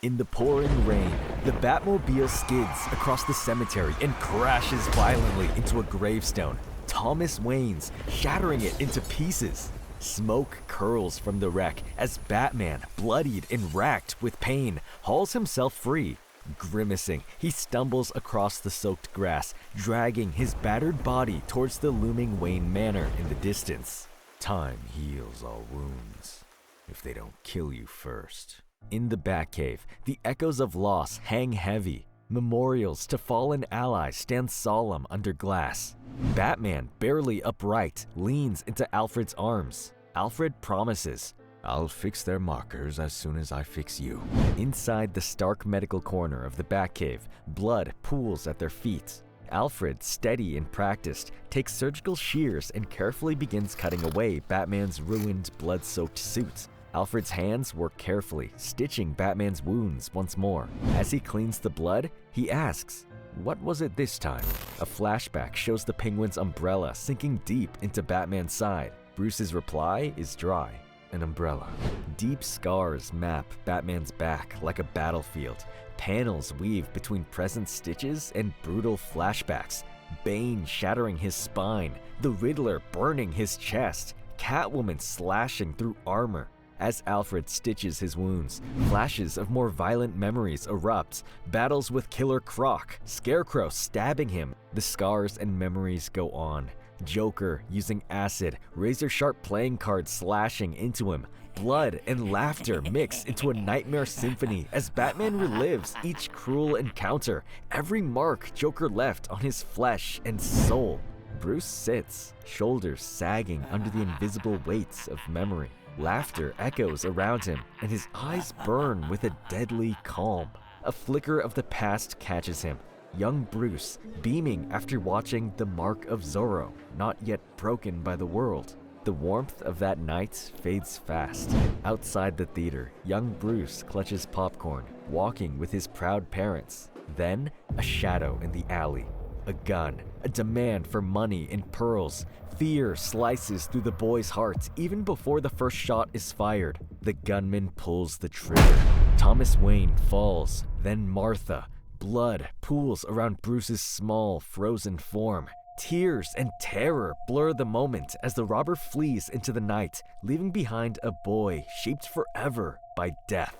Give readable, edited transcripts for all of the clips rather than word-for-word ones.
In the pouring rain, the Batmobile skids across the cemetery and crashes violently into a gravestone, Thomas Wayne's, shattering it into pieces. Smoke curls from the wreck as Batman, bloodied and racked with pain, hauls himself free. Grimacing, he stumbles across the soaked grass, dragging his battered body towards the looming Wayne Manor in the distance. Time heals all wounds, if they don't kill you first. In the Batcave, the echoes of loss hang heavy. Memorials to fallen allies stand solemn under glass. Batman, barely upright, leans into Alfred's arms. Alfred promises, "I'll fix their markers as soon as I fix you." Inside the stark medical corner of the Batcave, blood pools at their feet. Alfred, steady and practiced, takes surgical shears and carefully begins cutting away Batman's ruined, blood-soaked suit. Alfred's hands work carefully, stitching Batman's wounds once more. As he cleans the blood, he asks, "What was it this time?" A flashback shows the Penguin's umbrella sinking deep into Batman's side. Bruce's reply is dry. An umbrella. Deep scars map Batman's back like a battlefield. Panels weave between present stitches and brutal flashbacks. Bane shattering his spine, the Riddler burning his chest, Catwoman slashing through armor. As Alfred stitches his wounds, flashes of more violent memories erupt. Battles with Killer Croc, Scarecrow stabbing him. The scars and memories go on. Joker using acid, razor-sharp playing cards slashing into him. Blood and laughter mix into a nightmare symphony as Batman relives each cruel encounter, every mark Joker left on his flesh and soul. Bruce sits, shoulders sagging under the invisible weights of memory. Laughter echoes around him, and his eyes burn with a deadly calm. A flicker of the past catches him. Young Bruce, beaming after watching The Mark of Zorro, not yet broken by the world. The warmth of that night fades fast. Outside the theater, young Bruce clutches popcorn, walking with his proud parents. Then, a shadow in the alley. A gun, a demand for money and pearls. Fear slices through the boy's heart even before the first shot is fired. The gunman pulls the trigger. Thomas Wayne falls, then Martha. Blood pools around Bruce's small, frozen form. Tears and terror blur the moment as the robber flees into the night, leaving behind a boy shaped forever by death.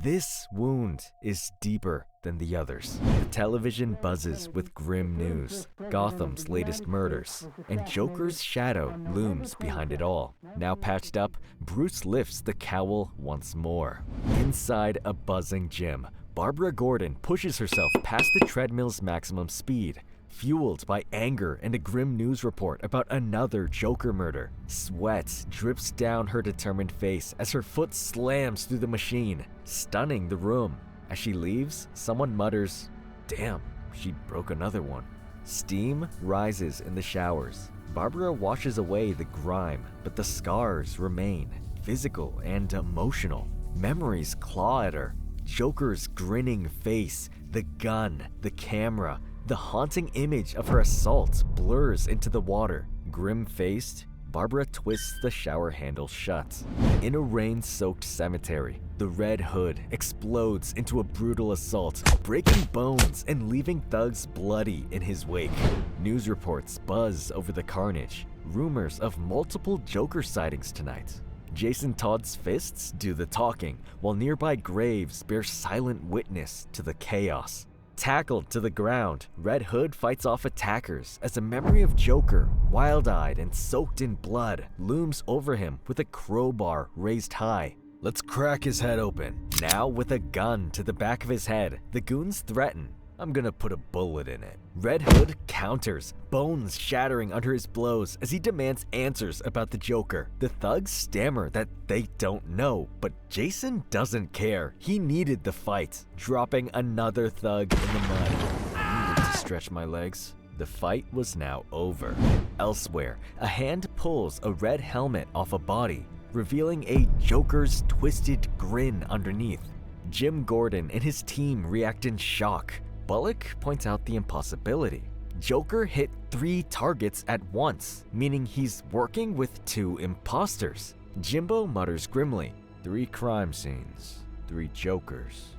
This wound is deeper than the others. The television buzzes with grim news, Gotham's latest murders, and Joker's shadow looms behind it all. Now patched up, Bruce lifts the cowl once more. Inside a buzzing gym, Barbara Gordon pushes herself past the treadmill's maximum speed. Fueled by anger and a grim news report about another Joker murder, sweat drips down her determined face as her foot slams through the machine, stunning the room. As she leaves, someone mutters, "Damn, she broke another one." Steam rises in the showers. Barbara washes away the grime, but the scars remain, physical and emotional. Memories claw at her. Joker's grinning face, the gun, the camera. The haunting image of her assault blurs into the water. Grim-faced, Barbara twists the shower handle shut. In a rain-soaked cemetery, the Red Hood explodes into a brutal assault, breaking bones and leaving thugs bloody in his wake. News reports buzz over the carnage, rumors of multiple Joker sightings tonight. Jason Todd's fists do the talking, while nearby graves bear silent witness to the chaos. Tackled to the ground, Red Hood fights off attackers as a memory of Joker, wild-eyed and soaked in blood, looms over him with a crowbar raised high. "Let's crack his head open." Now with a gun to the back of his head, the goons threaten, "I'm gonna put a bullet in it." Red Hood counters, bones shattering under his blows as he demands answers about the Joker. The thugs stammer that they don't know, but Jason doesn't care. He needed the fight, dropping another thug in the mud. I needed to stretch my legs. The fight was now over. Elsewhere, a hand pulls a red helmet off a body, revealing a Joker's twisted grin underneath. Jim Gordon and his team react in shock. Bullock points out the impossibility. Joker hit 3 targets at once, meaning he's working with 2 imposters. Jimbo mutters grimly, 3 crime scenes, 3 Jokers.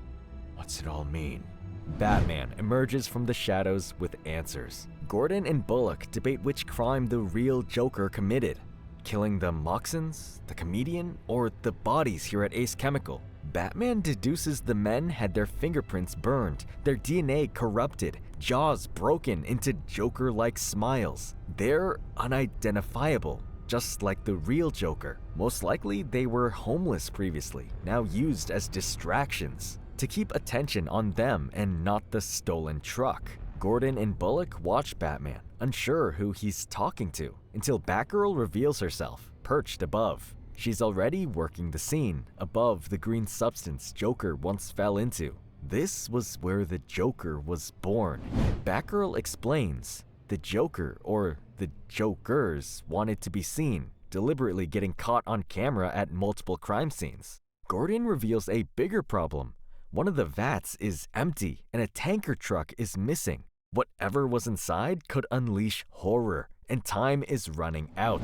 What's it all mean? Batman emerges from the shadows with answers. Gordon and Bullock debate which crime the real Joker committed. Killing the Moxons, the comedian, or the bodies here at Ace Chemical. Batman deduces the men had their fingerprints burned, their DNA corrupted, jaws broken into Joker-like smiles. They're unidentifiable, just like the real Joker. Most likely they were homeless previously, now used as distractions, to keep attention on them and not the stolen truck. Gordon and Bullock watch Batman, unsure who he's talking to, until Batgirl reveals herself, perched above. She's already working the scene, above the green substance Joker once fell into. This was where the Joker was born. Batgirl explains, the Joker, or the Jokers, wanted to be seen, deliberately getting caught on camera at multiple crime scenes. Gordon reveals a bigger problem. One of the vats is empty, and a tanker truck is missing. Whatever was inside could unleash horror, and time is running out.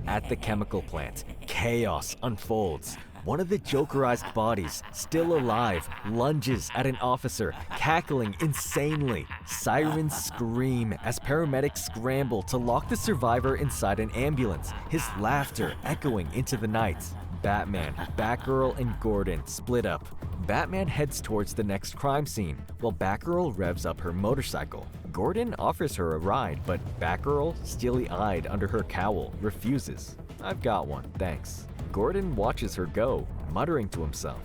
At the chemical plant, chaos unfolds. One of the Jokerized bodies, still alive, lunges at an officer, cackling insanely. Sirens scream as paramedics scramble to lock the survivor inside an ambulance, his laughter echoing into the night. Batman, Batgirl, and Gordon split up. Batman heads towards the next crime scene, while Batgirl revs up her motorcycle. Gordon offers her a ride, but Batgirl, steely-eyed under her cowl, refuses. "I've got one, thanks." Gordon watches her go, muttering to himself,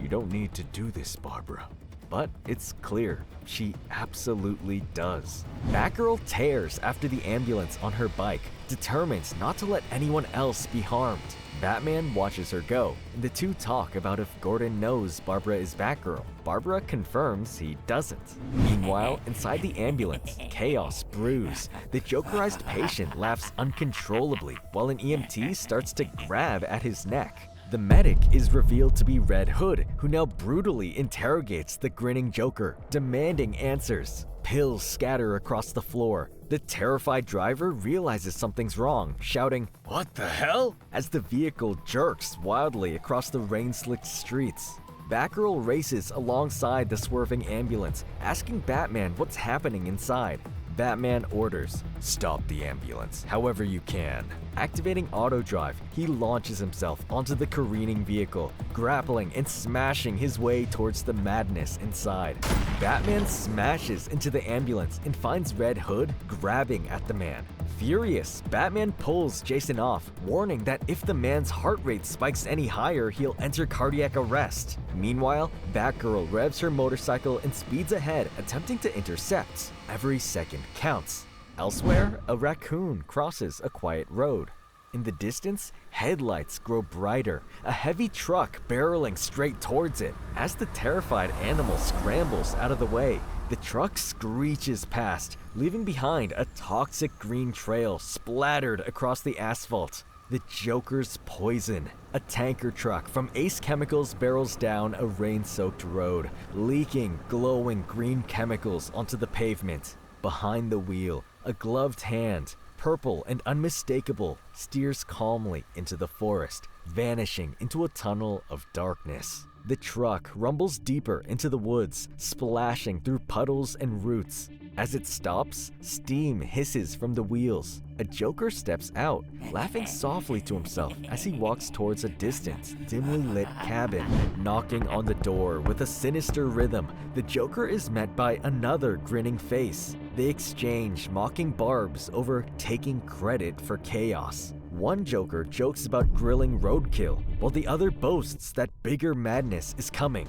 "You don't need to do this, Barbara." But it's clear, she absolutely does. Batgirl tears after the ambulance on her bike, determined not to let anyone else be harmed. Batman watches her go, and the two talk about if Gordon knows Barbara is Batgirl. Barbara confirms he doesn't. Meanwhile, inside the ambulance, chaos brews. The Jokerized patient laughs uncontrollably, while an EMT starts to grab at his neck. The medic is revealed to be Red Hood, who now brutally interrogates the grinning Joker, demanding answers. Pills scatter across the floor. The terrified driver realizes something's wrong, shouting, "What the hell?" as the vehicle jerks wildly across the rain-slicked streets. Batgirl races alongside the swerving ambulance, asking Batman what's happening inside. Batman orders, "Stop the ambulance, however you can." Activating auto drive, he launches himself onto the careening vehicle, grappling and smashing his way towards the madness inside. Batman smashes into the ambulance and finds Red Hood grabbing at the man. Furious, Batman pulls Jason off, warning that if the man's heart rate spikes any higher, he'll enter cardiac arrest. Meanwhile, Batgirl revs her motorcycle and speeds ahead, attempting to intercept. Every second counts. Elsewhere, a raccoon crosses a quiet road. In the distance, headlights grow brighter, a heavy truck barreling straight towards it. As the terrified animal scrambles out of the way, the truck screeches past, leaving behind a toxic green trail splattered across the asphalt. The Joker's poison. A tanker truck from Ace Chemicals barrels down a rain-soaked road, leaking glowing green chemicals onto the pavement. Behind the wheel, a gloved hand, purple and unmistakable, steers calmly into the forest, vanishing into a tunnel of darkness. The truck rumbles deeper into the woods, splashing through puddles and roots. As it stops, steam hisses from the wheels. A Joker steps out, laughing softly to himself as he walks towards a distant, dimly lit cabin. Knocking on the door with a sinister rhythm, the Joker is met by another grinning face. They exchange mocking barbs over taking credit for chaos. One Joker jokes about grilling roadkill, while the other boasts that bigger madness is coming.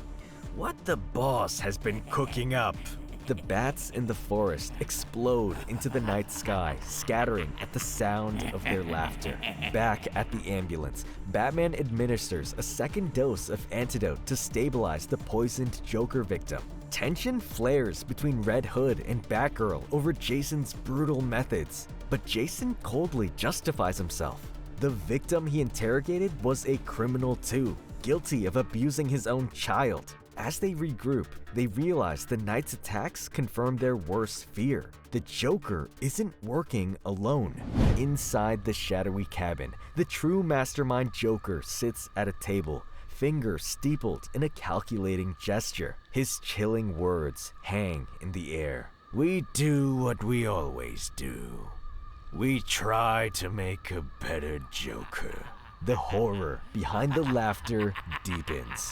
"What the boss has been cooking up?" The bats in the forest explode into the night sky, scattering at the sound of their laughter. Back at the ambulance, Batman administers a second dose of antidote to stabilize the poisoned Joker victim. Tension flares between Red Hood and Batgirl over Jason's brutal methods, but Jason coldly justifies himself. The victim he interrogated was a criminal too, guilty of abusing his own child. As they regroup, they realize the night's attacks confirm their worst fear. The Joker isn't working alone. Inside the shadowy cabin, the true Mastermind Joker sits at a table, finger steepled in a calculating gesture. His chilling words hang in the air. We do what we always do. We try to make a better Joker. The horror behind the laughter deepens.